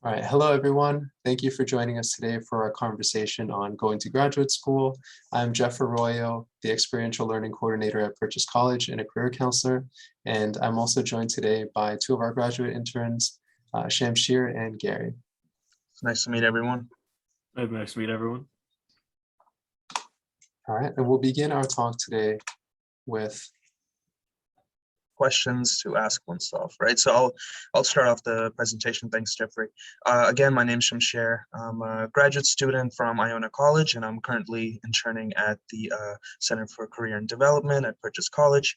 All right, hello everyone. Thank you for joining us today for our conversation on going to graduate school. I'm Jeff Arroyo, the Experiential Learning Coordinator at Purchase College and a career counselor. And I'm also joined today by two of our graduate interns, Shamshir and Gary. Nice to meet everyone. Nice to meet everyone. All right, and we'll begin our talk today with questions to ask oneself, right? So I'll start off the presentation. Thanks, Jeffrey. Again, my name's Shamshir. I'm a graduate student from Iona College, and I'm currently interning at the Center for Career and Development at Purchase College.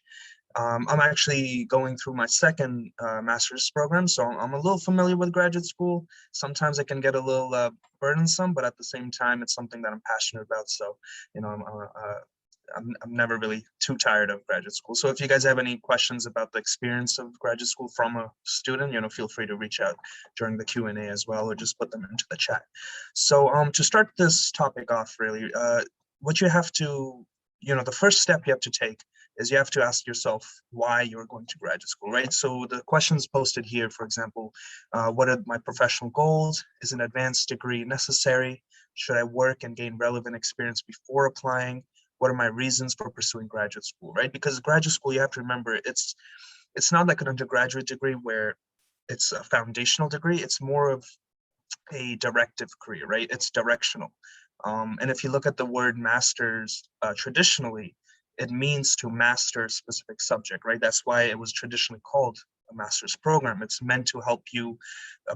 I'm actually going through my second master's program, so I'm a little familiar with graduate school. Sometimes it can get a little burdensome, but at the same time, it's something that I'm passionate about. So, you know, I'm never really too tired of graduate school. So if you guys have any questions about the experience of graduate school from a student, feel free to reach out during the Q&A as well, or just put them into the chat. So to start this topic off, really, what you have to, the first step you have to take is you have to ask yourself why you're going to graduate school, right? So the questions posted here, for example, what are my professional goals? Is an advanced degree necessary? Should I work and gain relevant experience before applying? What are my reasons for pursuing graduate school, right? Because graduate school, you have to remember, it's not like an undergraduate degree where it's a foundational degree. It's more of a directive career, right? It's directional. And if you look at the word master's traditionally, it means to master a specific subject, right? That's why it was traditionally called a master's program. It's meant to help you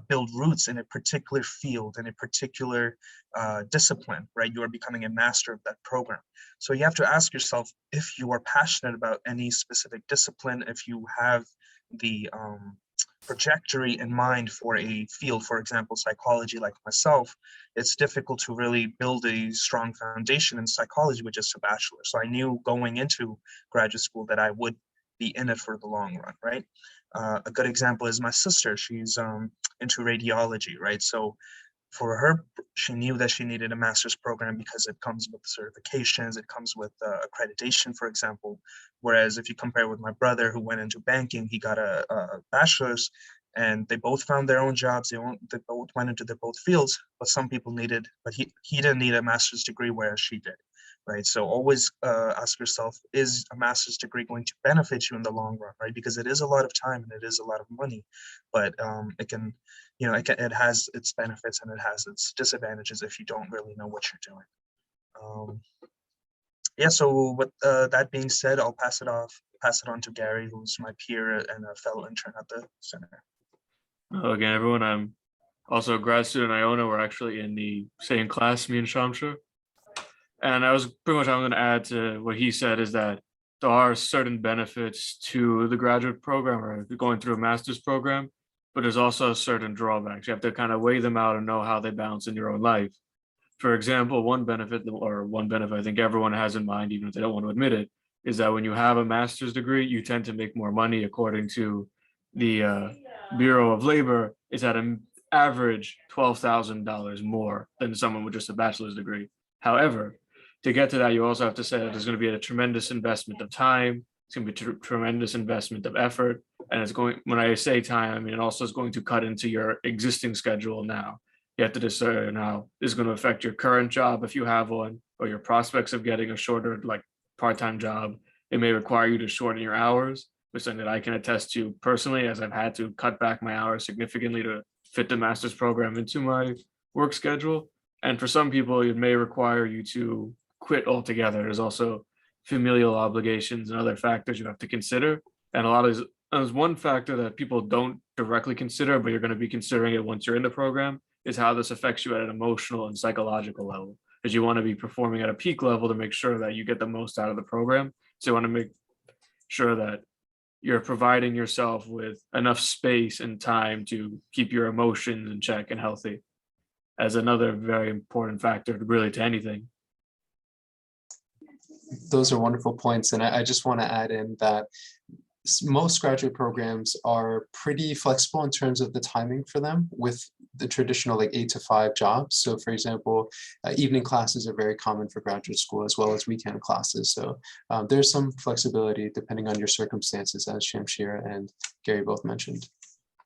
build roots in a particular field, in a particular discipline, right? You are becoming a master of that program. So you have to ask yourself if you are passionate about any specific discipline, if you have the trajectory in mind for a field, for example, psychology, like myself. It's difficult to really build a strong foundation in psychology with just a bachelor. So I knew going into graduate school that I would be in it for the long run, right? A good example is my sister. She's into radiology, right? So for her, she knew that she needed a master's program because it comes with certifications, it comes with accreditation, for example. Whereas if you compare with my brother who went into banking, he got a bachelor's and they both found their own jobs. They both went into their both fields, but some people needed, but he didn't need a master's degree, whereas she did. Right. So always ask yourself, is a master's degree going to benefit you in the long run? Right. Because it is a lot of time and it is a lot of money, but it can, it has its benefits and it has its disadvantages if you don't really know what you're doing. Yeah. So with that being said, I'll pass it on to Gary, who's my peer and a fellow intern at the center. Hello again, everyone. I'm also a grad student at Iona. We're actually in the same class, me and Shamshir. And I was pretty much, I'm going to add to what he said is that there are certain benefits to the graduate program or going through a master's program, but there's also certain drawbacks. You have to kind of weigh them out and know how they balance in your own life. For example, one benefit I think everyone has in mind, even if they don't want to admit it, is that when you have a master's degree, you tend to make more money. According to the Bureau of Labor, it's at an average $12,000 more than someone with just a bachelor's degree. However, to get to that, you also have to say that there's going to be a tremendous investment of time. It's going to be a tremendous investment of effort. And it's going, when I say time, I mean, it also is going to cut into your existing schedule now. You have to decide now, this is going to affect your current job if you have one, or your prospects of getting a shorter, like part-time job. It may require you to shorten your hours, which is something that I can attest to personally, as I've had to cut back my hours significantly to fit the master's program into my work schedule. And for some people, it may require you to quit altogether. There's also familial obligations and other factors you have to consider. And there's one factor that people don't directly consider, but you're going to be considering it once you're in the program, is how this affects you at an emotional and psychological level. Because you want to be performing at a peak level to make sure that you get the most out of the program. So you want to make sure that you're providing yourself with enough space and time to keep your emotions in check and healthy, as another very important factor really to anything. Those are wonderful points. And I just want to add in that most graduate programs are pretty flexible in terms of the timing for them with the traditional like 8 to 5 jobs. So for example, evening classes are very common for graduate school as well as weekend classes. So there's some flexibility depending on your circumstances, as Shamshir and Gary both mentioned.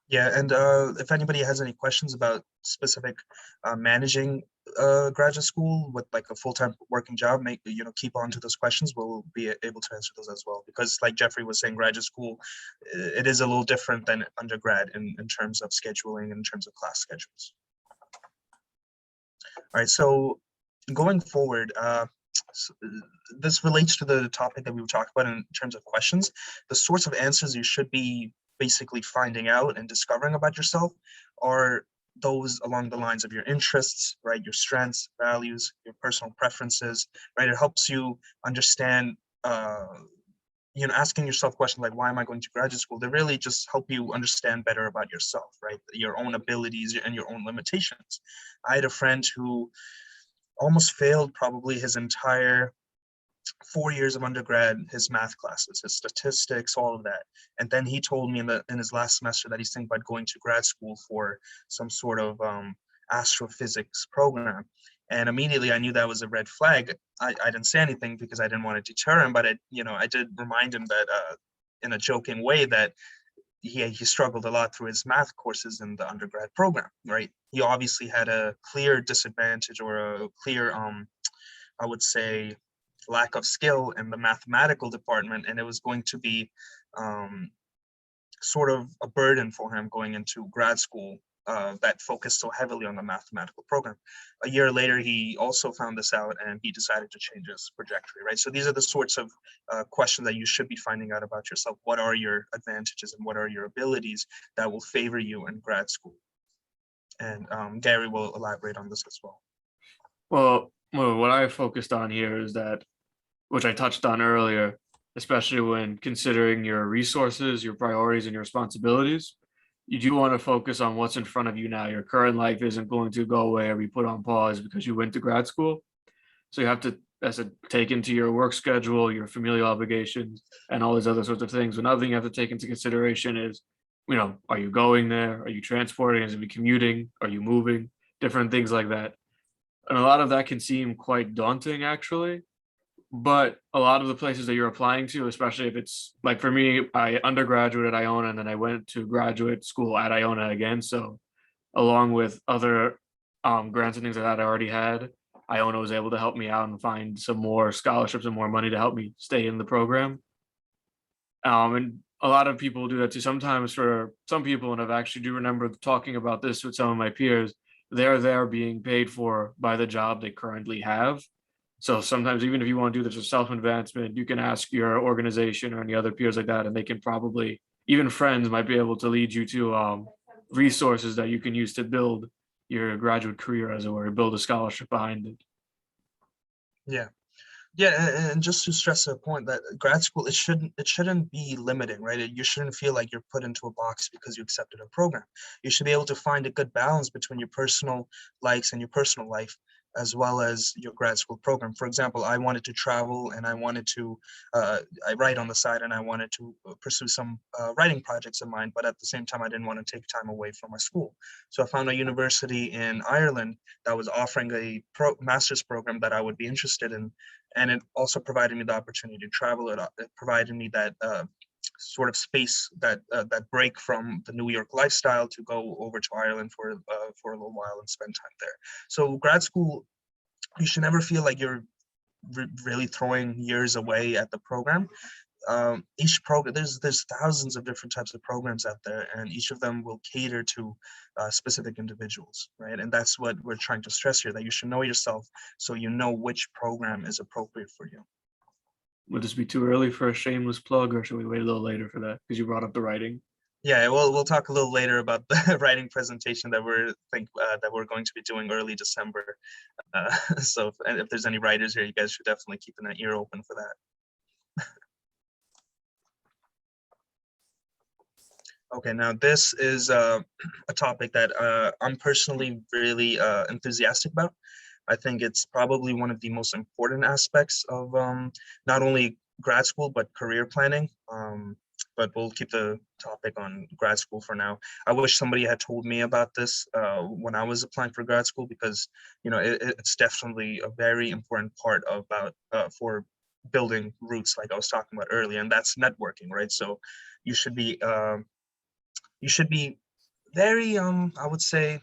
Yeah, and if anybody has any questions about specific managing graduate school with like a full-time working job, keep on to those questions. We'll be able to answer those as well. Because like Jeffrey was saying, graduate school, it is a little different than undergrad in terms of scheduling, in terms of class schedules. All right, so going forward, this relates to the topic that we were talking about in terms of questions. The sorts of answers you should be basically finding out and discovering about yourself are those along the lines of your interests, right? Your strengths, values, your personal preferences, right? It helps you understand, asking yourself questions like, why am I going to graduate school? They really just help you understand better about yourself, right? Your own abilities and your own limitations. I had a friend who almost failed probably his entire 4 years of undergrad, his math classes, his statistics, all of that. And then he told me in his last semester that he's thinking about going to grad school for some sort of astrophysics program. And immediately I knew that was a red flag. I didn't say anything because I didn't want to deter him, but I did remind him that in a joking way that he struggled a lot through his math courses in the undergrad program, right? He obviously had a clear disadvantage or a clear, I would say, lack of skill in the mathematical department, and it was going to be sort of a burden for him going into grad school that focused so heavily on the mathematical program. A year later, he also found this out and he decided to change his trajectory, right? So these are the sorts of questions that you should be finding out about yourself. What are your advantages and what are your abilities that will favor you in grad school? And Gary will elaborate on this as well. Well, what I focused on here is that, which I touched on earlier, especially when considering your resources, your priorities, and your responsibilities, you do want to focus on what's in front of you now. Your current life isn't going to go away or be put on pause because you went to grad school. So you have to, as I take into your work schedule, your familial obligations, and all these other sorts of things. Another thing you have to take into consideration is, are you going there? Are you transporting? Is it commuting? Are you moving? Different things like that. And a lot of that can seem quite daunting, actually. But a lot of the places that you're applying to, especially if it's like for me, I undergraduate at Iona and then I went to graduate school at Iona again. So along with other grants and things like that I already had, Iona was able to help me out and find some more scholarships and more money to help me stay in the program. And a lot of people do that too. Sometimes for some people, and I've actually do remember talking about this with some of my peers, they're being paid for by the job they currently have. So sometimes even if you want to do this for self-advancement, you can ask your organization or any other peers like that, and they can probably, even friends might be able to lead you to resources that you can use to build your graduate career, as it were, build a scholarship behind it. Yeah. Yeah, and just to stress a point that grad school, it shouldn't be limiting, right? You shouldn't feel like you're put into a box because you accepted a program. You should be able to find a good balance between your personal likes and your personal life, as well as your grad school program. For example, I wanted to travel and I wanted to, I write on the side and I wanted to pursue some writing projects of mine, but at the same time, I didn't want to take time away from my school. So I found a university in Ireland that was offering a master's program that I would be interested in, and it also provided me the opportunity to travel. It provided me that sort of space, that break from the New York lifestyle to go over to Ireland for a little while and spend time there. So grad school, you should never feel like you're really throwing years away at the program. Each program, there's thousands of different types of programs out there, and each of them will cater to specific individuals, right? And that's what we're trying to stress here, that you should know yourself so you know which program is appropriate for you. Would this be too early for a shameless plug, or should we wait a little later for that? Because you brought up the writing. Yeah, we'll talk a little later about the writing presentation that we're going to be doing early December. So if there's any writers here, you guys should definitely keep an ear open for that. Okay, now this is a topic that I'm personally really enthusiastic about. I think it's probably one of the most important aspects of not only grad school, but career planning. But we'll keep the topic on grad school for now. I wish somebody had told me about this when I was applying for grad school, because it's definitely a very important part about for building roots, like I was talking about earlier, and that's networking, right? So you should be very, I would say,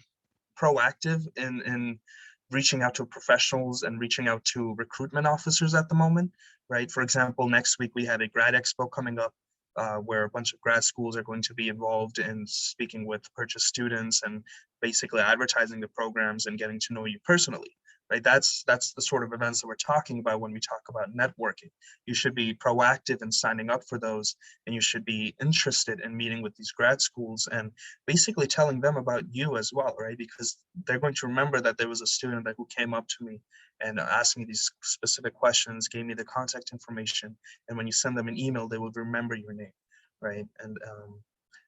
proactive in reaching out to professionals and reaching out to recruitment officers at the moment, right? For example, next week we have a grad expo coming up, where a bunch of grad schools are going to be involved in speaking with purchase students and basically advertising the programs and getting to know you personally, right? That's the sort of events that we're talking about when we talk about networking. You should be proactive in signing up for those, and you should be interested in meeting with these grad schools and basically telling them about you as well, right? Because they're going to remember that there was a student who came up to me and asked me these specific questions, gave me the contact information, and when you send them an email, they will remember your name, right? And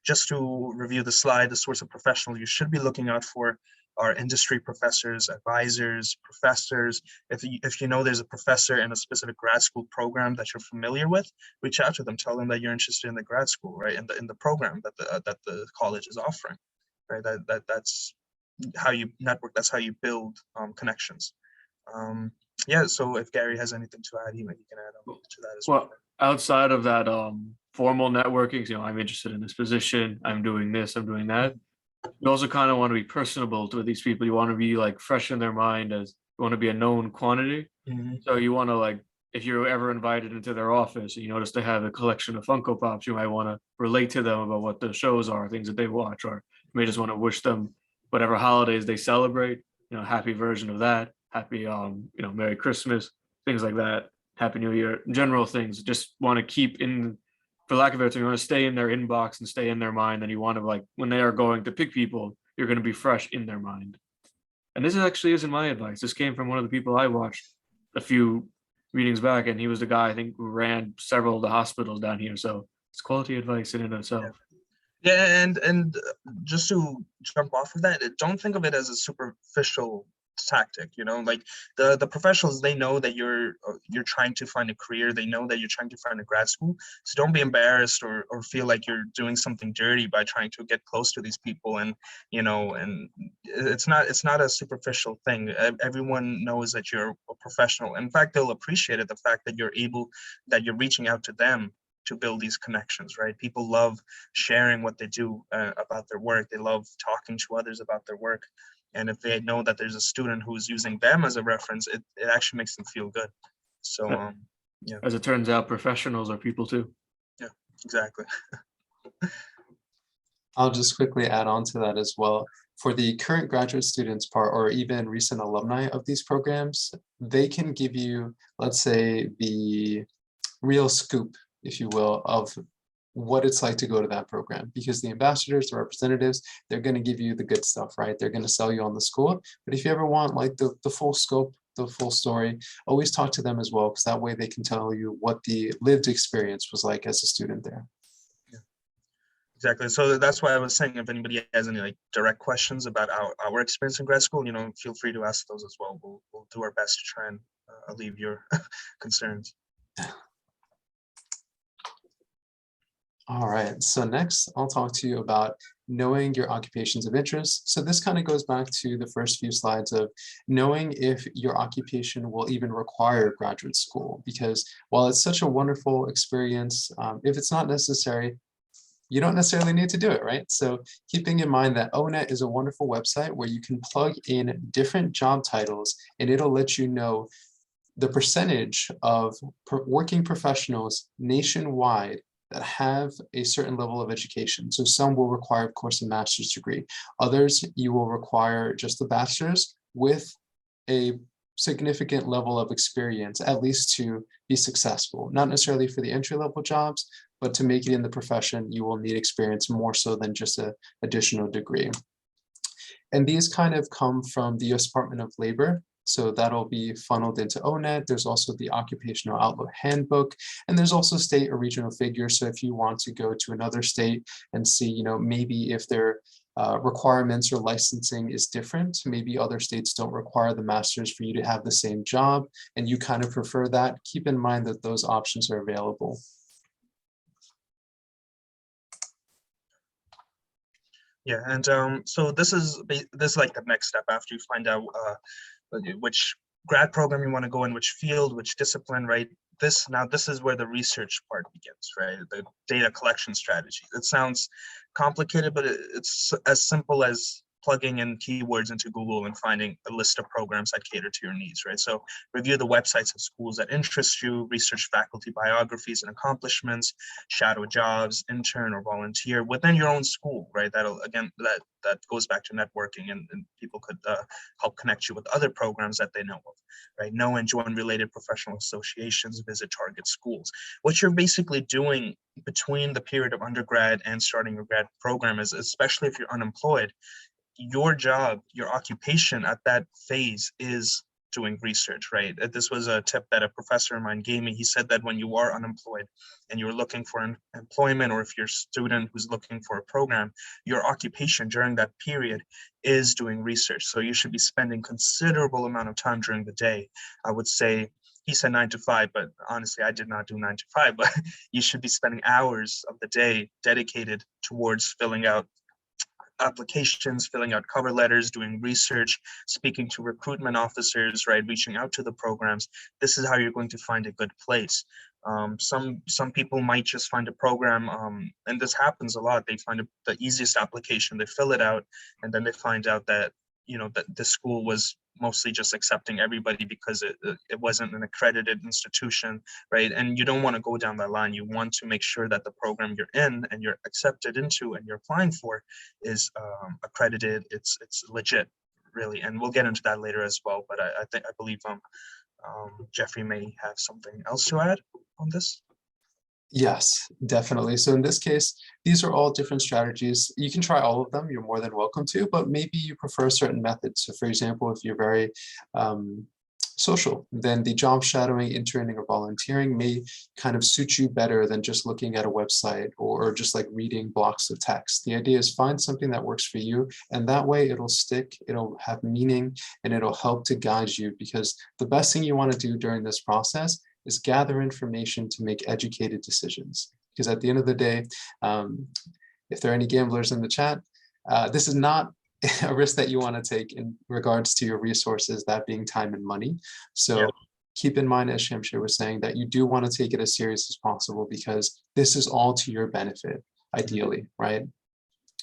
just to review the slide, the sorts of professionals you should be looking out for are industry professors, advisors, professors. If you know there's a professor in a specific grad school program that you're familiar with, reach out to them, tell them that you're interested in the grad school, right? In the program that the college is offering, right? That's how you network. That's how you build connections. Yeah. So if Gary has anything to add, he can add to that as well. Well, outside of that formal networking, I'm interested in this position, I'm doing this, I'm doing that. You also kind of want to be personable to these people. You want to be like fresh in their mind, as you want to be a known quantity. So you want to, like, if you're ever invited into their office and you notice they have a collection of Funko Pops, you might want to relate to them about what the shows are, things that they watch, or you may just want to wish them whatever holidays they celebrate, happy version of that, happy Merry Christmas, things like that, Happy New Year, general things. Just want to keep in, for lack of a better term, you want to stay in their inbox and stay in their mind. And you want to, like, when they are going to pick people, you're going to be fresh in their mind. And this actually isn't my advice. This came from one of the people I watched a few meetings back, and he was the guy, I think, who ran several of the hospitals down here. So it's quality advice in and of itself. Yeah, and just to jump off of that, don't think of it as a superficial tactic. Like the professionals, they know that you're trying to find a career. They know that you're trying to find a grad school. So don't be embarrassed or feel like you're doing something dirty by trying to get close to these people. And and it's not a superficial thing. Everyone knows that you're a professional. In fact, they'll appreciate it, the fact that you're reaching out to them to build these connections, right? People love sharing what they do about their work. They love talking to others about their work. And if they know that there's a student who's using them as a reference, it actually makes them feel good. So, yeah. As it turns out, professionals are people too. Yeah, exactly. I'll just quickly add on to that as well. For the current graduate students part, or even recent alumni of these programs, they can give you, let's say, the real scoop, if you will, of what it's like to go to that program, because the ambassadors, the representatives, they're going to give you the good stuff, right? They're going to sell you on the school. But if you ever want like the full scope, the full story, always talk to them as well, because that way they can tell you what the lived experience was like as a student there. Yeah, exactly. So that's why I was saying, if anybody has any like direct questions about our experience in grad school, feel free to ask those as well. We'll do our best to try and alleviate your concerns. All right, so next I'll talk to you about knowing your occupations of interest. So this kind of goes back to the first few slides of knowing if your occupation will even require graduate school, because while it's such a wonderful experience, if it's not necessary, you don't necessarily need to do it, right? So keeping in mind that ONET is a wonderful website where you can plug in different job titles and it'll let you know the percentage of working professionals nationwide that have a certain level of education. So some will require, of course, a master's degree. Others, you will require just the bachelor's with a significant level of experience, at least to be successful. Not necessarily for the entry-level jobs, but to make it in the profession, you will need experience more so than just an additional degree. And these kind of come from the US Department of Labor. So that'll be funneled into ONET. There's also the Occupational Outlook Handbook, and there's also state or regional figures. So if you want to go to another state and see, maybe if their requirements or licensing is different, maybe other states don't require the master's for you to have the same job, and you kind of prefer that, keep in mind that those options are available. Yeah, and so this is like the next step after you find out which grad program you want to go in, which field, which discipline, right? this is where the research part begins, right? The data collection strategy. It sounds complicated, but it's as simple as plugging in keywords into Google and finding a list of programs that cater to your needs, right? So review the websites of schools that interest you, research faculty biographies and accomplishments, shadow jobs, intern or volunteer within your own school, right? That'll, again, that goes back to networking, and people could help connect you with other programs that they know of, right? Know and join related professional associations, visit target schools. What you're basically doing between the period of undergrad and starting your grad program is, especially if you're unemployed, your job, your occupation at that phase is doing research, right? This was a tip that a professor of mine gave me. He said that when you are unemployed and you're looking for employment, or if you're a student who's looking for a program, your occupation during that period is doing research. So you should be spending considerable amount of time during the day. I would say, he said 9 to 5, but honestly, I did not do 9 to 5, but you should be spending hours of the day dedicated towards filling out applications, filling out cover letters, doing research, speaking to recruitment officers, right, reaching out to the programs. This is how you're going to find a good place. Some people might just find a program, and this happens a lot. They find the easiest application, they fill it out, and then they find out that, you know, that the school was mostly just accepting everybody because it wasn't an accredited institution, right? And you don't want to go down that line. You want to make sure that the program you're in and you're accepted into and you're applying for is accredited. It's legit, really. And we'll get into that later as well. But I believe Jeffrey may have something else to add on this. Yes, definitely. So in this case, these are all different strategies. You can try all of them. You're more than welcome to, but maybe you prefer certain methods. So for example, if you're very social, then the job shadowing, interning, or volunteering may kind of suit you better than just looking at a website or just like reading blocks of text. The idea is find something that works for you, and that way it'll stick, it'll have meaning, and it'll help to guide you, because the best thing you want to do during this process is gather information to make educated decisions. Because at the end of the day, if there are any gamblers in the chat, this is not a risk that you want to take in regards to your resources, that being time and money. So yeah, keep in mind, as Shamshir was saying, that you do want to take it as serious as possible, because this is all to your benefit, ideally, right?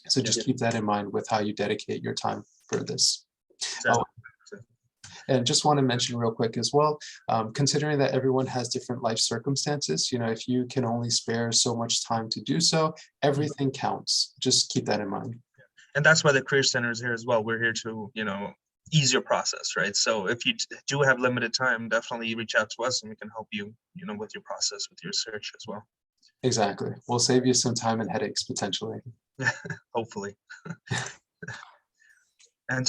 So just keep that in mind with how you dedicate your time for this. Exactly. And just want to mention real quick as well, considering that everyone has different life circumstances, you know, if you can only spare so much time to do so, everything counts. Just keep that in mind. And that's why the Career Center is here as well. We're here to, you know, ease your process, right? So if you do have limited time, definitely reach out to us and we can help you, you know, with your process, with your search as well. Exactly. We'll save you some time and headaches potentially. Hopefully. And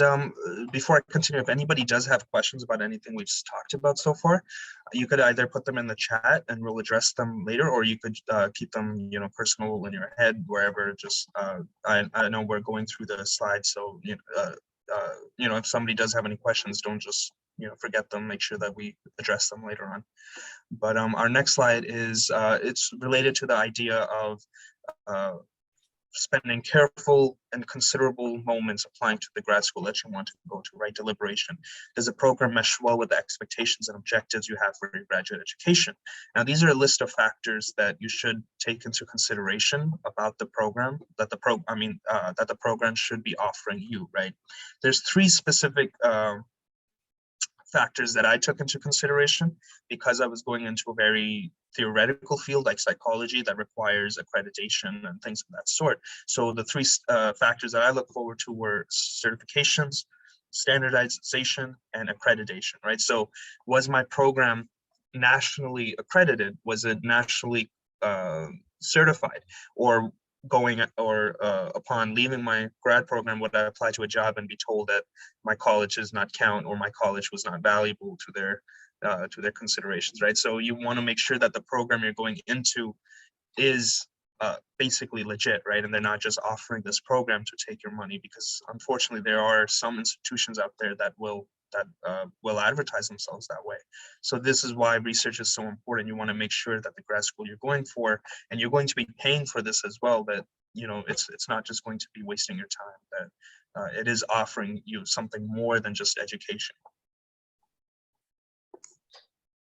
before I continue, if anybody does have questions about anything we've talked about so far, you could either put them in the chat and we'll address them later, or you could keep them, you know, personal in your head, wherever. Just I know we're going through the slides, so you know, if somebody does have any questions, don't just, you know, forget them. Make sure that we address them later on. But our next slide is it's related to the idea of spending careful and considerable moments applying to the grad school that you want to go to, right? Deliberation. Does the program mesh well with the expectations and objectives you have for your graduate education? Now, these are a list of factors that you should take into consideration about the program, that the program should be offering you, right? There's 3 specific factors that I took into consideration because I was going into a very theoretical field like psychology that requires accreditation and things of that sort. So the 3 factors that I look forward to were certifications, standardization, and accreditation, right? So was my program nationally accredited? Was it nationally certified? Or upon leaving my grad program, would I apply to a job and be told that my college does not count, or my college was not valuable to their considerations, right? So you want to make sure that the program you're going into is basically legit, right? And they're not just offering this program to take your money, because unfortunately there are some institutions out there that will advertise themselves that way. So this is why research is so important. You want to make sure that the grad school you're going for, and you're going to be paying for this as well, that, you know, it's not just going to be wasting your time, that it is offering you something more than just education.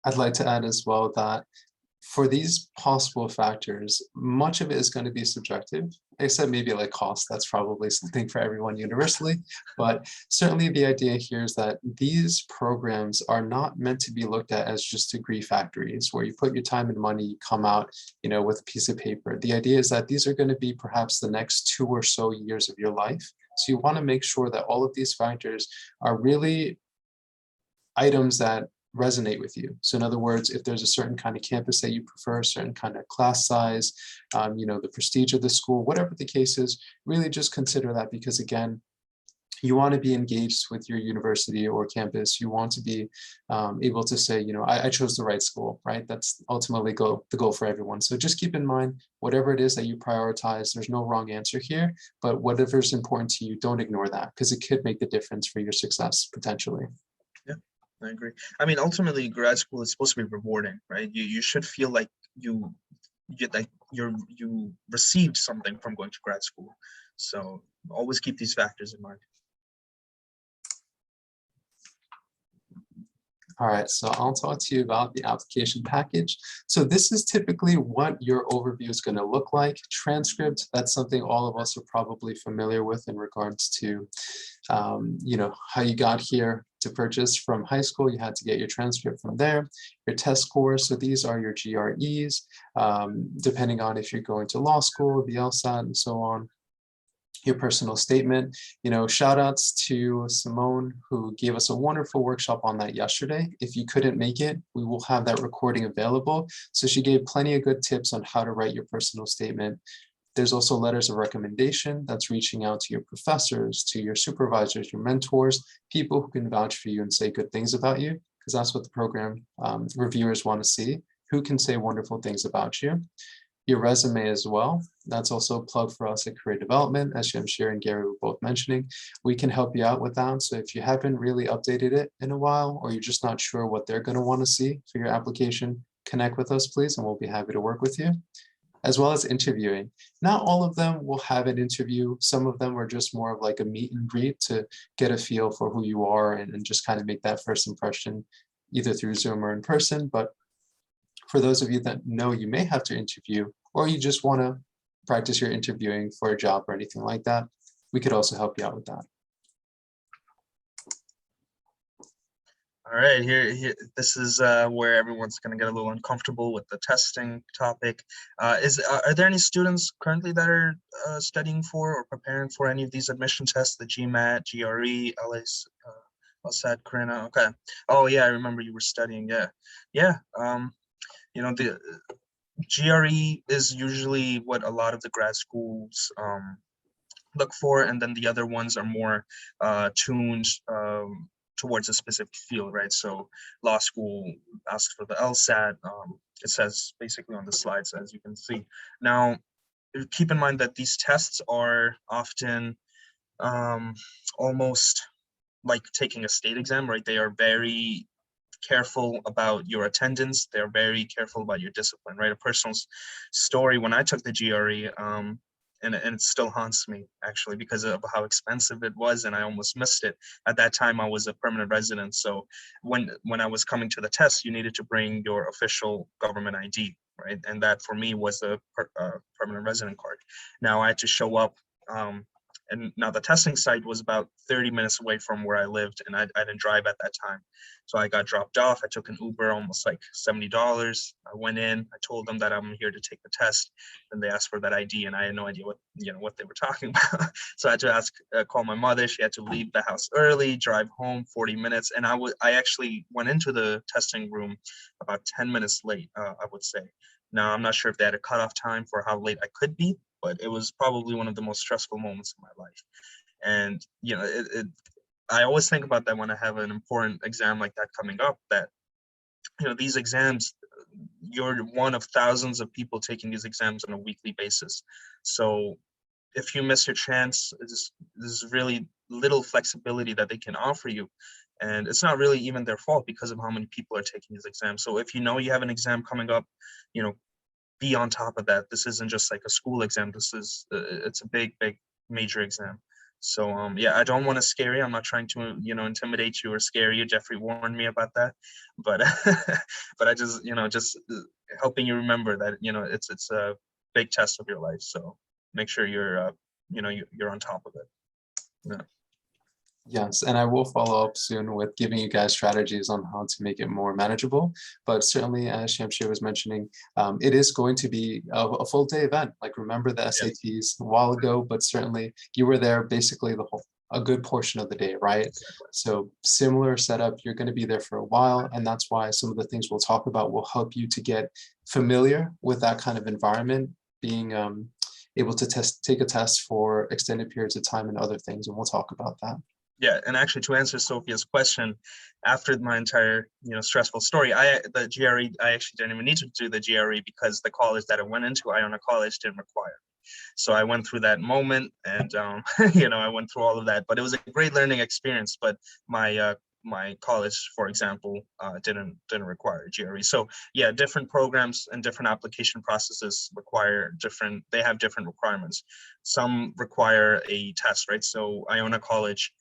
I'd like to add as well that for these possible factors, much of it is going to be subjective, except maybe like cost. That's probably something for everyone universally. But certainly the idea here is that these programs are not meant to be looked at as just degree factories where you put your time and money, you come out, with a piece of paper. The idea is that these are going to be perhaps the next 2 or so years of your life. So you want to make sure that all of these factors are really items that resonate with you. So in other words, if there's a certain kind of campus that you prefer, a certain kind of class size, the prestige of the school, whatever the case is, really just consider that, because again, you want to be engaged with your university or campus. You want to be able to say, I chose the right school, right? That's ultimately the goal for everyone. So just keep in mind, whatever it is that you prioritize, there's no wrong answer here, but whatever is important to you, don't ignore that, because it could make the difference for your success potentially. I agree. I mean, ultimately, grad school is supposed to be rewarding, right? You should feel like you received something from going to grad school. So always keep these factors in mind. All right, so I'll talk to you about the application package. So this is typically what your overview is going to look like. Transcript, that's something all of us are probably familiar with in regards to, how you got here to purchase from high school. You had to get your transcript from there. Your test scores, so these are your GREs, depending on if you're going to law school, the LSAT, and so on. Your personal statement, shout outs to Simone, who gave us a wonderful workshop on that yesterday. If you couldn't make it, we will have that recording available. So she gave plenty of good tips on how to write your personal statement. There's also letters of recommendation that's reaching out to your professors, to your supervisors, your mentors, people who can vouch for you and say good things about you, because that's what the program reviewers want to see, who can say wonderful things about you. Your resume as well. That's also a plug for us at Career Development, as Shamshir and Gary were both mentioning. We can help you out with that. So if you haven't really updated it in a while, or you're just not sure what they're going to want to see for your application, connect with us, please, and we'll be happy to work with you. As well as interviewing. Not all of them will have an interview. Some of them are just more of like a meet and greet to get a feel for who you are and just kind of make that first impression, either through Zoom or in person. But for those of you that know you may have to interview, or you just want to practice your interviewing for a job or anything like that, we could also help you out with that. All right, here. This is where everyone's going to get a little uncomfortable with the testing topic. Are there any students currently that are studying for or preparing for any of these admission tests, the GMAT, GRE, LSAT, Corinna? Okay. Oh yeah, I remember you were studying. Yeah. The GRE is usually what a lot of the grad schools look for, and then the other ones are more tuned towards a specific field, right? So law school asks for the LSAT. It says basically on the slides, as you can see. Now, keep in mind that these tests are often almost like taking a state exam, right? They are very careful about your attendance. They're very careful about your discipline, right? A personal story, when I took the GRE, and it still haunts me actually because of how expensive it was, and I almost missed it. At that time, I was a permanent resident. So when I was coming to the test, you needed to bring your official government ID, right? And that for me was a permanent resident card. Now I had to show up, and now the testing site was about 30 minutes away from where I lived, and I didn't drive at that time. So I got dropped off. I took an Uber, almost like $70. I went in, I told them that I'm here to take the test. And they asked for that ID, and I had no idea what they were talking about. So I had to call my mother. She had to leave the house early, drive home 40 minutes. And I actually went into the testing room about 10 minutes late, I would say. Now, I'm not sure if they had a cutoff time for how late I could be, but it was probably one of the most stressful moments of my life. And, I always think about that when I have an important exam like that coming up, that, these exams, you're one of thousands of people taking these exams on a weekly basis. So if you miss your chance, there's really little flexibility that they can offer you. And it's not really even their fault because of how many people are taking these exams. So if you know you have an exam coming up, be on top of that. This isn't just like a school exam. This is, it's a big, major exam. So yeah, I don't want to scare you. I'm not trying to, intimidate you or scare you. Jeffrey warned me about that, but but I just, just helping you remember that, it's a big test of your life. So make sure you're, you're on top of it. Yeah. Yes, and I will follow up soon with giving you guys strategies on how to make it more manageable. But certainly, as Shamshir was mentioning, it is going to be a full day event. Like, remember the SATs a while ago, but certainly you were there basically a good portion of the day, right? Exactly. So similar setup, you're going to be there for a while, and that's why some of the things we'll talk about will help you to get familiar with that kind of environment, being able to take a test for extended periods of time and other things, and we'll talk about that. Yeah, and actually to answer Sophia's question, after my entire, stressful story, the GRE, I actually didn't even need to do the GRE because the college that I went into, Iona College, didn't require. So I went through that moment, and I went through all of that. But it was a great learning experience. But my college, for example, didn't require GRE. So yeah, different programs and different application processes they have different requirements. Some require a test, right? So Iona College,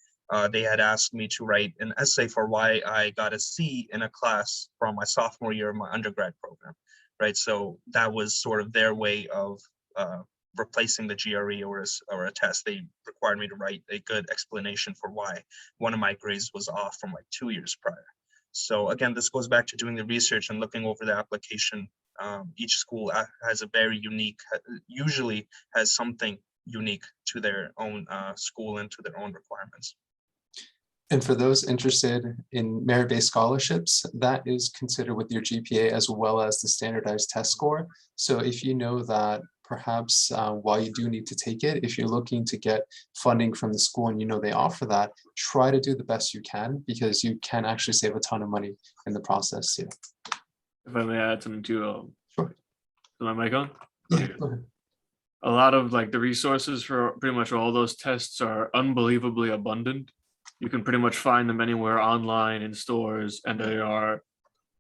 they had asked me to write an essay for why I got a C in a class from my sophomore year of my undergrad program, right? So that was sort of their way of replacing the GRE or a test. They required me to write a good explanation for why one of my grades was off from like 2 years prior. So again, this goes back to doing the research and looking over the application. Each school has a very unique, usually has something unique to their own school and to their own requirements. And for those interested in merit-based scholarships, that is considered with your GPA as well as the standardized test score. So if you know that perhaps while you do need to take it, if you're looking to get funding from the school and you know they offer that, try to do the best you can, because you can actually save a ton of money in the process too. If I may add something to Sure. Is my mic on? Yeah, go ahead. A lot of like the resources for pretty much all those tests are unbelievably abundant. You can pretty much find them anywhere online in stores, and they are,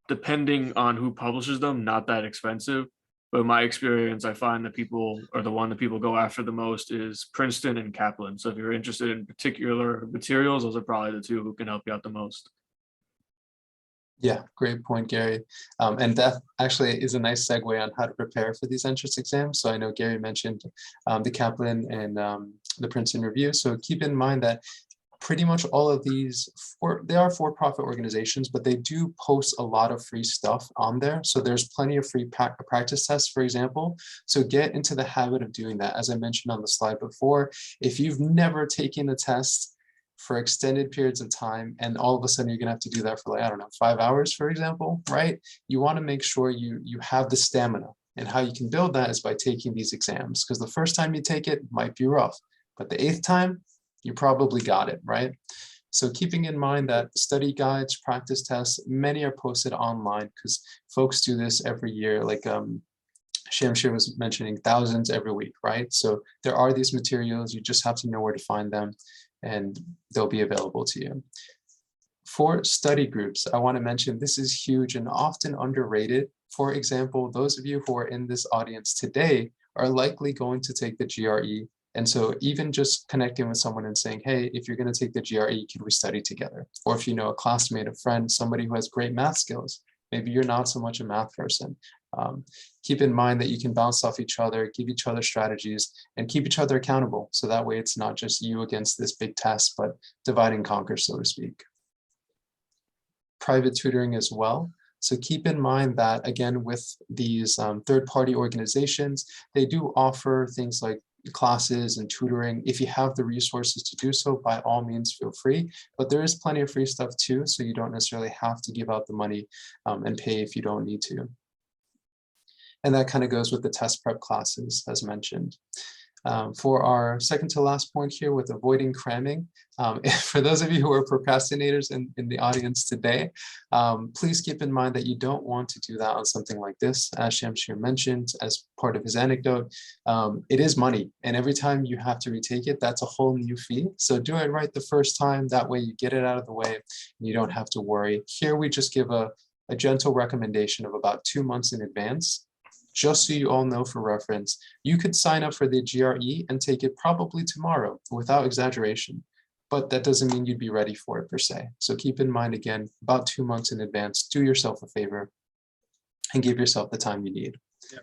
depending on who publishes them, not that expensive. But in my experience, I find that the one that people go after the most is Princeton and Kaplan. So if you're interested in particular materials, those are probably the two who can help you out the most. Yeah, great point, Gary. And that actually is a nice segue on how to prepare for these entrance exams. So I know Gary mentioned the Kaplan and the Princeton Review. So keep in mind that pretty much all of these, they are for-profit organizations, but they do post a lot of free stuff on there. So there's plenty of free practice tests, for example. So get into the habit of doing that. As I mentioned on the slide before, if you've never taken a test for extended periods of time, and all of a sudden you're gonna have to do that for like, I don't know, 5 hours, for example, right? You wanna make sure you have the stamina. And how you can build that is by taking these exams, because the first time you take it might be rough, but the 8th time, you probably got it, right? So keeping in mind that study guides, practice tests, many are posted online, because folks do this every year, like Shamshir was mentioning, thousands every week, right? So there are these materials, you just have to know where to find them, and they'll be available to you. For study groups, I want to mention this is huge and often underrated. For example, those of you who are in this audience today are likely going to take the GRE. And so even just connecting with someone and saying, hey, if you're going to take the GRE, can we study together? Or if you know a classmate, a friend, somebody who has great math skills, maybe you're not so much a math person. Keep in mind that you can bounce off each other, give each other strategies, and keep each other accountable. So that way it's not just you against this big test, but divide and conquer, so to speak. Private tutoring as well. So keep in mind that, again, with these third-party organizations, they do offer things like classes and tutoring. If you have the resources to do so, by all means, feel free. But there is plenty of free stuff too, so you don't necessarily have to give out the money and pay if you don't need to. And that kind of goes with the test prep classes, as mentioned. For our second to last point here with avoiding cramming, for those of you who are procrastinators in the audience today, please keep in mind that you don't want to do that on something like this. As Shamshir mentioned as part of his anecdote, it is money, and every time you have to retake it, that's a whole new fee. So do it right the first time, that way you get it out of the way and you don't have to worry. Here we just give a gentle recommendation of about 2 months in advance. just so you all know for reference, you could sign up for the GRE and take it probably tomorrow without exaggeration, but that doesn't mean you'd be ready for it per se. So keep in mind, again, about 2 months in advance, do yourself a favor and give yourself the time you need. Yeah.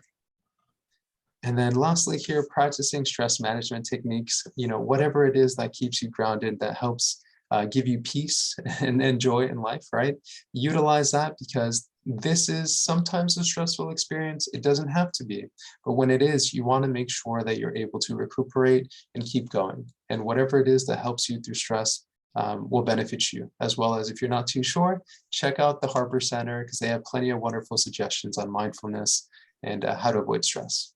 And then lastly here, practicing stress management techniques, whatever it is that keeps you grounded, that helps give you peace and joy in life, right? Utilize that, because this is sometimes a stressful experience. It doesn't have to be, but when it is, you want to make sure that you're able to recuperate and keep going. And whatever it is that helps you through stress will benefit you, as well as, if you're not too sure, check out the Harbor Center, because they have plenty of wonderful suggestions on mindfulness and how to avoid stress.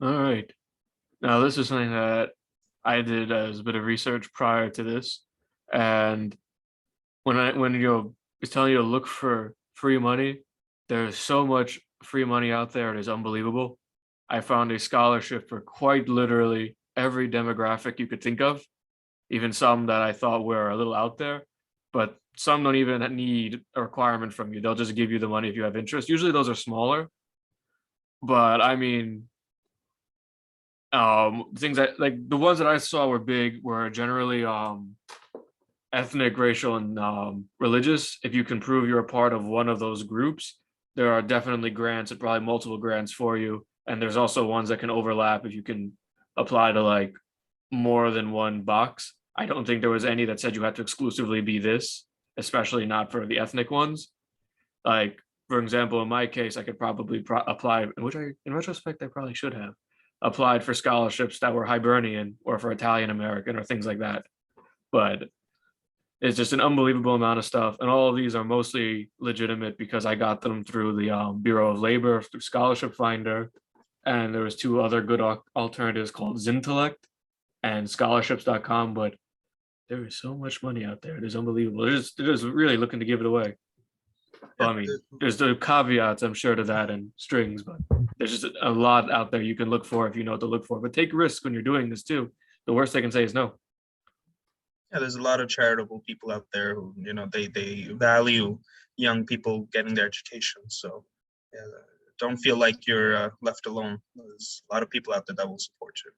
All right. Now, this is something that I did as a bit of research prior to this. And when it's telling you to look for free money, there's so much free money out there. It is unbelievable. I found a scholarship for quite literally every demographic you could think of, even some that I thought were a little out there, but some don't even need a requirement from you. They'll just give you the money if you have interest. Usually those are smaller, but I mean, things that, like, the ones that I saw were big were generally ethnic, racial, and religious. If you can prove you're a part of one of those groups, there are definitely grants, and probably multiple grants for you. And there's also ones that can overlap if you can apply to like more than one box. I don't think there was any that said you had to exclusively be this, especially not for the ethnic ones. Like, for example, in my case, I could probably apply, which in retrospect, I probably should have applied for scholarships that were Hibernian or for Italian American or things like that. But it's just an unbelievable amount of stuff. And all of these are mostly legitimate because I got them through the Bureau of Labor, through Scholarship Finder. And there was two other good alternatives called Zintellect and scholarships.com. But there is so much money out there. It is unbelievable. They're just really looking to give it away. Well, I mean, there's the caveats, I'm sure, to that and strings, but there's just a lot out there you can look for if you know what to look for. But take risks when you're doing this too. The worst they can say is no. Yeah, there's a lot of charitable people out there who, they value young people getting their education. So yeah, don't feel like you're left alone. There's a lot of people out there that will support you.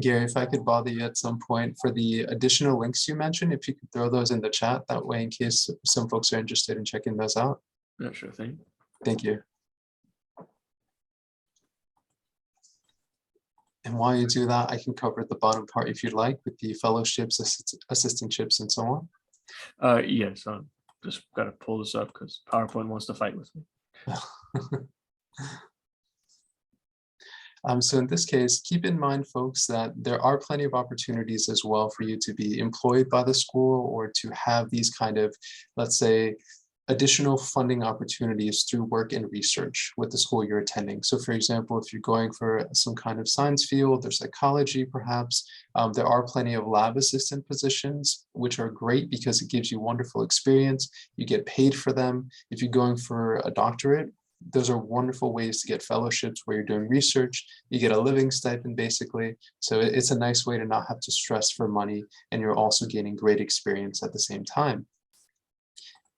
Gary, if I could bother you at some point for the additional links you mentioned, if you could throw those in the chat, that way in case some folks are interested in checking those out. Yeah, sure thing. Thank you. And while you do that, I can cover the bottom part if you'd like, with the fellowships, assistantships, and so on. Yes, just got to pull this up because PowerPoint wants to fight with me. So in this case, keep in mind, folks, that there are plenty of opportunities as well for you to be employed by the school or to have these kind of, let's say, additional funding opportunities through work and research with the school you're attending. So for example, if you're going for some kind of science field or psychology, perhaps, there are plenty of lab assistant positions, which are great because it gives you wonderful experience. You get paid for them. If you're going for a doctorate, those are wonderful ways to get fellowships where you're doing research. You get a living stipend, basically. So it's a nice way to not have to stress for money, and you're also gaining great experience at the same time.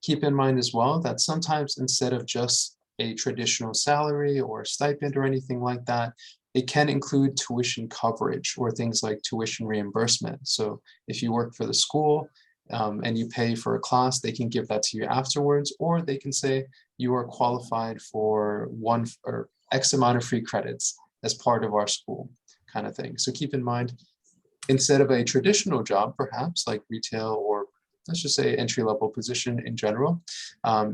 Keep in mind as well that sometimes instead of just a traditional salary or stipend or anything like that, it can include tuition coverage or things like tuition reimbursement. So if you work for the school and you pay for a class, they can give that to you afterwards, or they can say you are qualified for one or X amount of free credits as part of our school, kind of thing. So keep in mind, instead of a traditional job, perhaps like retail or let's just say entry-level position in general,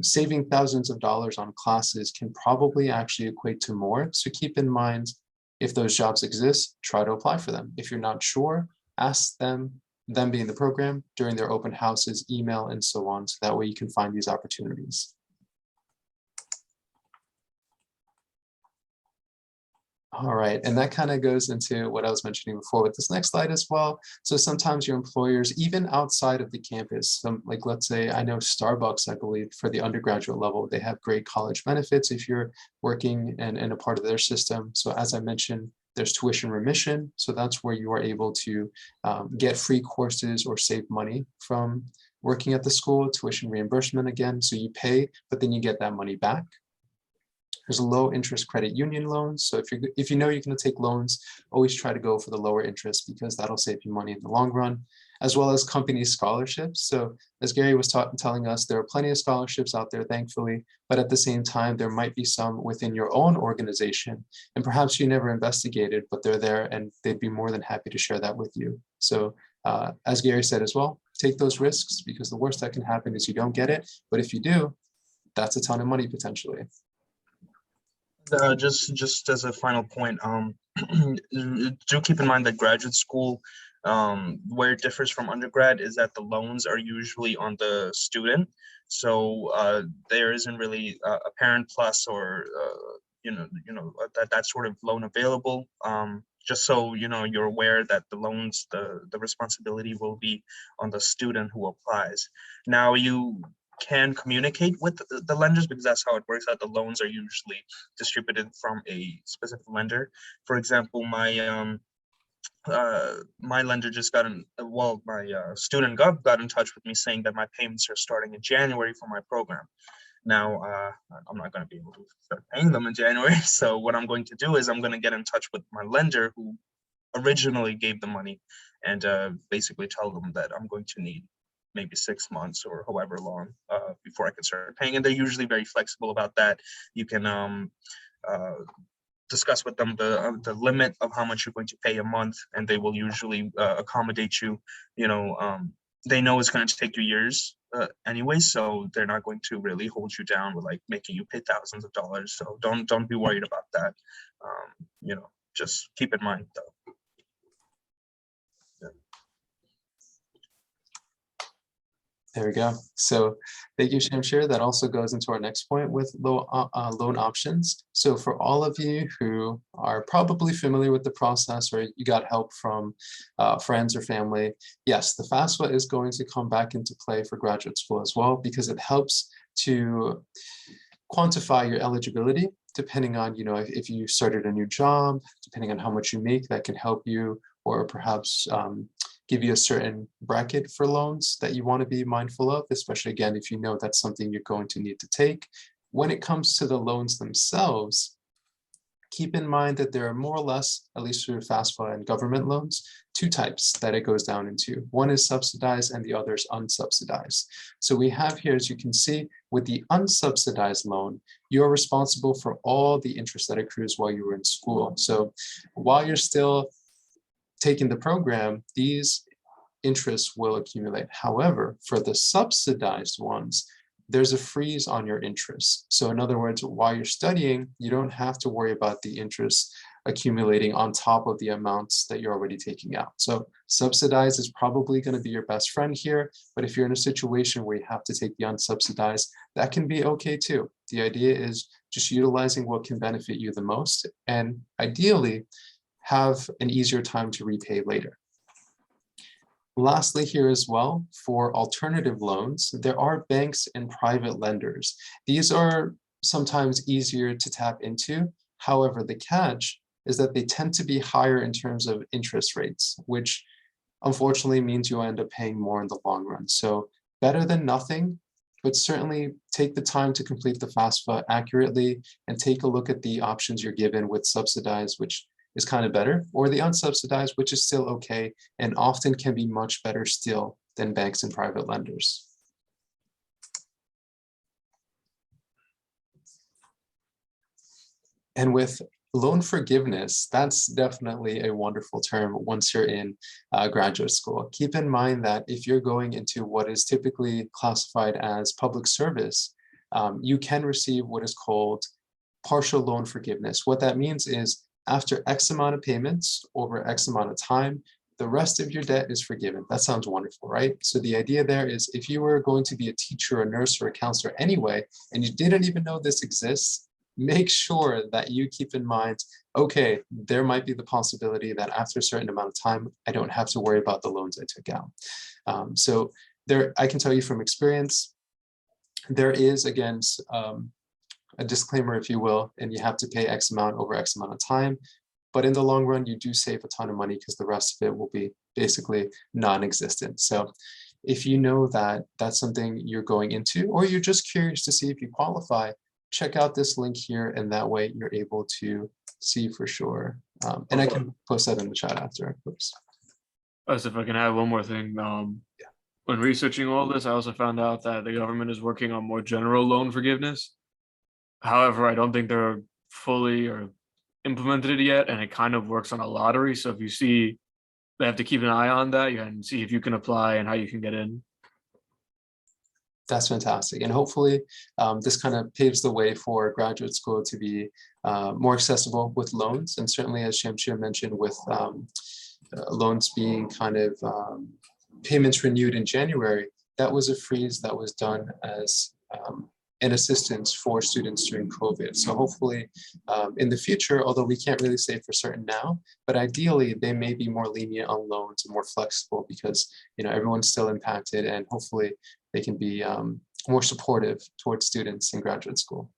saving thousands of dollars on classes can probably actually equate to more. So keep in mind, if those jobs exist, try to apply for them. If you're not sure, ask them be in the program during their open houses, email, and so on. So that way you can find these opportunities. All right, and that kind of goes into what I was mentioning before with this next slide as well. So sometimes your employers, even outside of the campus, like let's say, I know Starbucks, I believe for the undergraduate level, they have great college benefits if you're working and a part of their system. So as I mentioned, there's tuition remission. So that's where you are able to get free courses or save money from working at the school, tuition reimbursement again, so you pay, but then you get that money back. There's low interest credit union loans. So if you know you're going to take loans, always try to go for the lower interest because that'll save you money in the long run, as well as company scholarships. So as Gary was telling us, there are plenty of scholarships out there, thankfully, but at the same time, there might be some within your own organization, and perhaps you never investigated, but they're there and they'd be more than happy to share that with you. So as Gary said as well, take those risks because the worst that can happen is you don't get it. But if you do, that's a ton of money potentially. Just as a final point, do keep in mind that graduate school, where it differs from undergrad is that the loans are usually on the student. So there isn't really a parent plus or that sort of loan available. Just so you're aware that the loans, the responsibility will be on the student who applies. Now you can communicate with the lenders because that's how it works out. The loans are usually distributed from a specific lender. For example, my lender just got my student gov got in touch with me saying that my payments are starting in January for my program. Now, I'm not going to be able to start paying them in January. So what I'm going to do is I'm going to get in touch with my lender who originally gave the money and basically tell them that I'm going to need maybe 6 months or however long before I can start paying. And they're usually very flexible about that. You can discuss with them the limit of how much you're going to pay a month, and they will usually accommodate you. They know it's going to take you years anyway, so they're not going to really hold you down with like making you pay thousands of dollars. So don't be worried about that. Just keep in mind though. There we go. So thank you, Shamshir. That also goes into our next point with loan options. So for all of you who are probably familiar with the process or you got help from friends or family, yes, the FAFSA is going to come back into play for graduate school as well because it helps to quantify your eligibility depending on, if you started a new job, depending on how much you make, that can help you, or perhaps give you a certain bracket for loans that you want to be mindful of, especially again, if you know that's something you're going to need to take. When it comes to the loans themselves, keep in mind that there are more or less, at least through FAFSA and government loans, two types that it goes down into. One is subsidized and the other is unsubsidized. So we have here, as you can see, with the unsubsidized loan, you're responsible for all the interest that accrues while you were in school. So while you're still taking the program, these interests will accumulate. However, for the subsidized ones, there's a freeze on your interest. So in other words, while you're studying, you don't have to worry about the interest accumulating on top of the amounts that you're already taking out. So subsidized is probably going to be your best friend here, but if you're in a situation where you have to take the unsubsidized, that can be okay too. The idea is just utilizing what can benefit you the most, and ideally have an easier time to repay later. Lastly here as well, for alternative loans, there are banks and private lenders. These are sometimes easier to tap into. However, the catch is that they tend to be higher in terms of interest rates, which unfortunately means you'll end up paying more in the long run. So better than nothing, but certainly take the time to complete the FAFSA accurately and take a look at the options you're given with subsidized, which is kind of better, or the unsubsidized, which is still okay, and often can be much better still than banks and private lenders. And with loan forgiveness, that's definitely a wonderful term once you're in graduate school. Keep in mind that if you're going into what is typically classified as public service, you can receive what is called partial loan forgiveness. What that means is after X amount of payments over X amount of time, the rest of your debt is forgiven. That sounds wonderful, right? So the idea there is if you were going to be a teacher, a nurse, or a counselor anyway, and you didn't even know this exists, make sure that you keep in mind, okay, there might be the possibility that after a certain amount of time, I don't have to worry about the loans I took out. So there, I can tell you from experience, there is, again, a disclaimer, if you will, and you have to pay X amount over X amount of time. But in the long run, you do save a ton of money because the rest of it will be basically non-existent. So if you know that that's something you're going into, or you're just curious to see if you qualify, check out this link here, and that way you're able to see for sure. And I can post that in the chat after. Oops. As if I can add one more thing. When researching all this, I also found out that the government is working on more general loan forgiveness. However, I don't think they're fully or implemented it yet, and it kind of works on a lottery. So if you see, they have to keep an eye on that. You can see if you can apply and how you can get in. That's fantastic. And hopefully this kind of paves the way for graduate school to be more accessible with loans. And certainly, as Shamshir mentioned, with loans being kind of payments renewed in January, that was a freeze that was done as an assistance for students during COVID. So hopefully in the future, although we can't really say for certain now, but ideally they may be more lenient on loans and more flexible because everyone's still impacted, and hopefully they can be more supportive towards students in graduate school.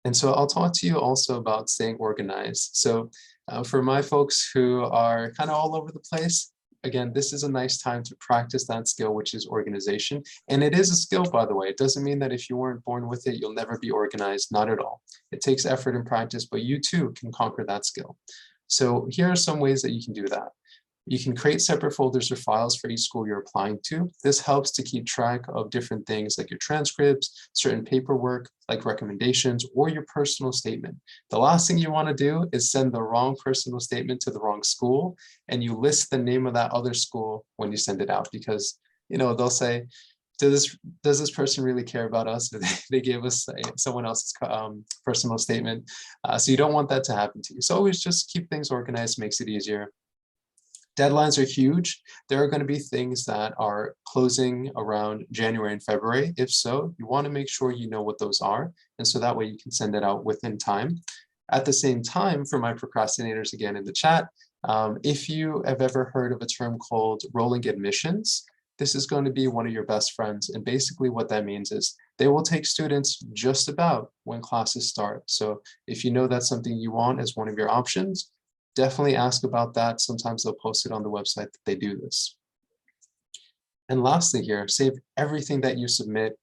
And so I'll talk to you also about staying organized. So for my folks who are kind of all over the place, again, this is a nice time to practice that skill, which is organization. And it is a skill, by the way. It doesn't mean that if you weren't born with it, you'll never be organized. Not at all. It takes effort and practice, but you too can conquer that skill. So here are some ways that you can do that. You can create separate folders or files for each school you're applying to. This helps to keep track of different things like your transcripts, certain paperwork, like recommendations, or your personal statement. The last thing you want to do is send the wrong personal statement to the wrong school, and you list the name of that other school when you send it out, because they'll say, does this person really care about us? They gave us someone else's personal statement. So you don't want that to happen to you. So always just keep things organized, makes it easier. Deadlines are huge. There are going to be things that are closing around January and February. If so, you want to make sure you know what those are. And so that way you can send it out within time. At the same time, for my procrastinators again in the chat, if you have ever heard of a term called rolling admissions, this is going to be one of your best friends. And basically what that means is they will take students just about when classes start. So if you know that's something you want as one of your options, definitely ask about that. Sometimes they'll post it on the website that they do this. And lastly here, save everything that you submit,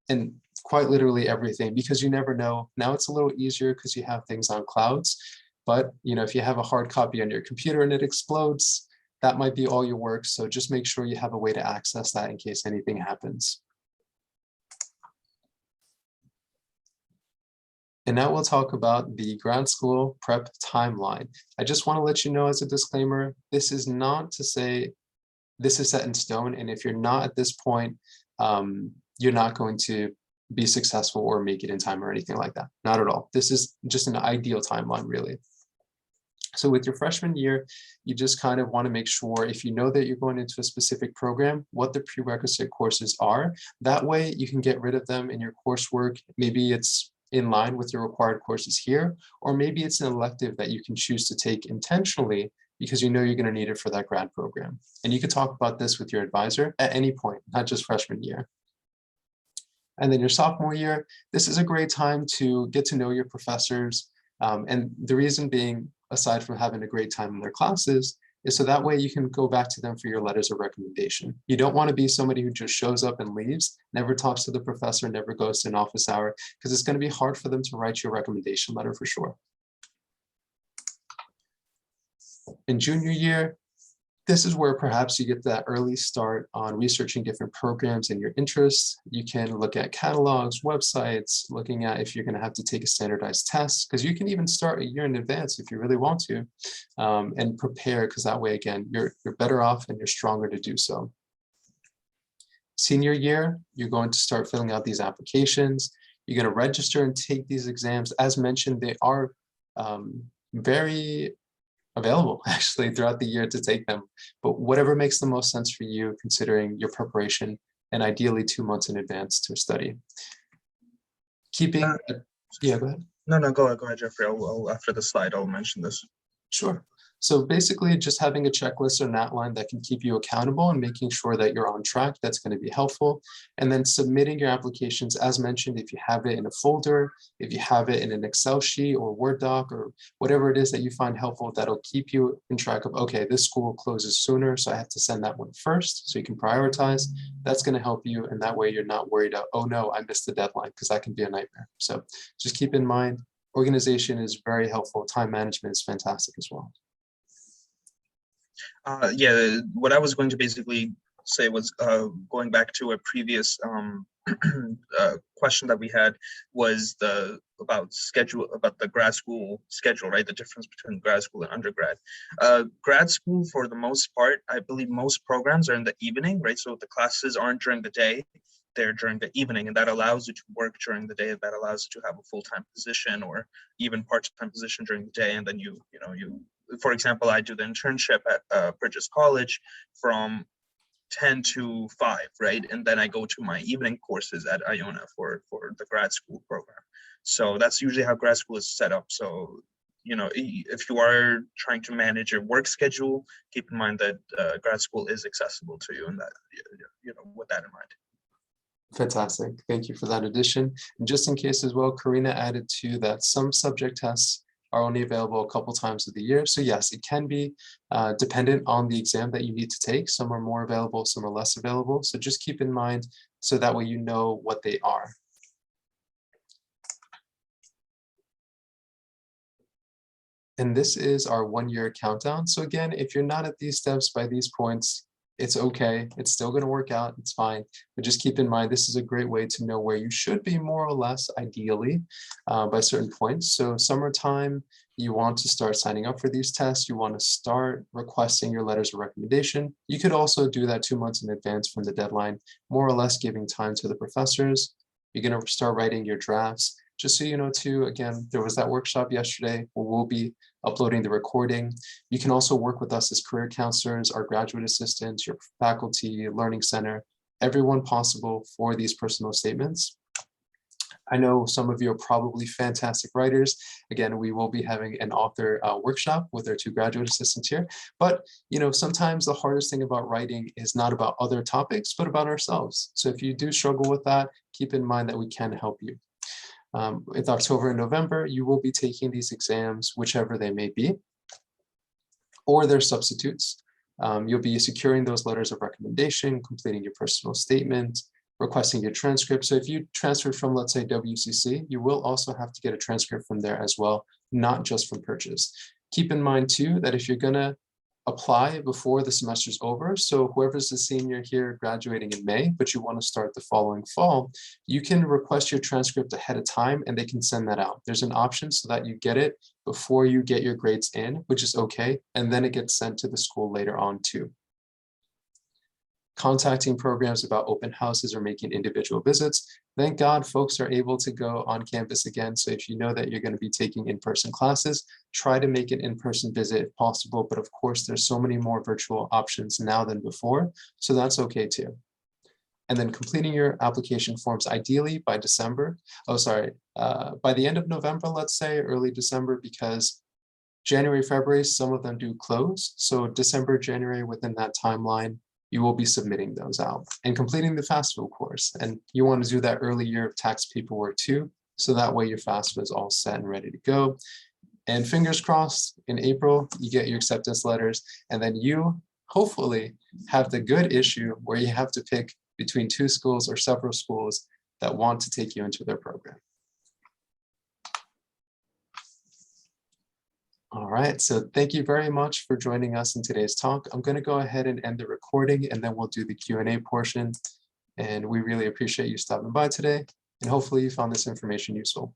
and quite literally everything, because you never know. Now it's a little easier because you have things on clouds, but if you have a hard copy on your computer and it explodes, that might be all your work. So just make sure you have a way to access that in case anything happens. And now we'll talk about the grad school prep timeline. I just want to let you know as a disclaimer, this is not to say this is set in stone. And if you're not at this point, you're not going to be successful or make it in time or anything like that. Not at all. This is just an ideal timeline, really. So with your freshman year, you just kind of want to make sure, if you know that you're going into a specific program, what the prerequisite courses are. That way you can get rid of them in your coursework. Maybe it's in line with your required courses here, or maybe it's an elective that you can choose to take intentionally because you're going to need it for that grad program. And you can talk about this with your advisor at any point, not just freshman year. And then your sophomore year, this is a great time to get to know your professors. And the reason being, aside from having a great time in their classes, is so that way you can go back to them for your letters of recommendation. You don't want to be somebody who just shows up and leaves, never talks to the professor, never goes to an office hour, because it's going to be hard for them to write your recommendation letter for sure. In junior year, this is where perhaps you get that early start on researching different programs and your interests. You can look at catalogs, websites, looking at if you're going to have to take a standardized test, because you can even start a year in advance if you really want to, and prepare, because that way, again, you're better off and you're stronger to do so. Senior year, you're going to start filling out these applications. You're going to register and take these exams. As mentioned, they are very available actually throughout the year to take them, but whatever makes the most sense for you considering your preparation, and ideally 2 months in advance to study. Yeah, go ahead. No, go ahead, Jeffrey. I'll after the slide, I'll mention this. Sure. So basically just having a checklist or an outline that can keep you accountable and making sure that you're on track, that's going to be helpful. And then submitting your applications, as mentioned, if you have it in a folder, if you have it in an Excel sheet or Word doc or whatever it is that you find helpful, that'll keep you in track of, okay, this school closes sooner, so I have to send that one first, so you can prioritize. That's going to help you, and that way you're not worried, oh no, I missed the deadline, because that can be a nightmare. So just keep in mind, organization is very helpful. Time management is fantastic as well. Yeah, what I was going to basically say was going back to a previous question that we had was about the grad school schedule, right? The difference between grad school and undergrad. Grad school, for the most part, I believe most programs are in the evening, right? So the classes aren't during the day, they're during the evening, and that allows you to work during the day. That allows you to have a full-time position or even part-time position during the day, and then you for example, I do the internship at Bridges College from 10 to 5, right? And then I go to my evening courses at Iona for the grad school program. So that's usually how grad school is set up. So, if you are trying to manage your work schedule, keep in mind that grad school is accessible to you, and that, with that in mind. Fantastic. Thank you for that addition. And just in case as well, Karina added too that some subject tests are only available a couple times of the year. So yes, it can be dependent on the exam that you need to take. Some are more available, some are less available. So just keep in mind, so that way you know what they are. And this is our 1-year countdown. So again, if you're not at these steps by these points, it's okay. It's still going to work out. It's fine. But just keep in mind, this is a great way to know where you should be more or less, ideally, by certain points. So summertime, you want to start signing up for these tests. You want to start requesting your letters of recommendation. You could also do that 2 months in advance from the deadline, more or less giving time to the professors. You're going to start writing your drafts. Just so you know too, again, there was that workshop yesterday where we'll be uploading the recording. You can also work with us as career counselors, our graduate assistants, your faculty, learning center, everyone possible for these personal statements. I know some of you are probably fantastic writers. Again, we will be having an author workshop with our 2 graduate assistants here. But sometimes the hardest thing about writing is not about other topics, but about ourselves. So if you do struggle with that, keep in mind that we can help you. With October and November, you will be taking these exams, whichever they may be, or their substitutes. You'll be securing those letters of recommendation, completing your personal statement, requesting your transcript. So if you transferred from, let's say, WCC, you will also have to get a transcript from there as well, not just from Purchase. Keep in mind too, that if you're gonna apply before the semester's over, so whoever's a senior here graduating in May, but you want to start the following fall, you can request your transcript ahead of time and they can send that out. There's an option so that you get it before you get your grades in, which is okay, and then it gets sent to the school later on too. Contacting programs about open houses or making individual visits. Thank God folks are able to go on campus again. So if you know that you're going to be taking in-person classes, try to make an in-person visit if possible. But of course, there's so many more virtual options now than before. So that's okay too. And then completing your application forms ideally by December. By the end of November, let's say, early December, because January, February, some of them do close. So December, January, within that timeline, you will be submitting those out and completing the FAFSA course. And you want to do that early year of tax paperwork too, so that way your FAFSA is all set and ready to go. And fingers crossed, in April, you get your acceptance letters, and then you hopefully have the good issue where you have to pick between 2 schools or several schools that want to take you into their program. All right, so thank you very much for joining us in today's talk. I'm going to go ahead and end the recording, and then we'll do the Q&A portion. And we really appreciate you stopping by today, and hopefully you found this information useful.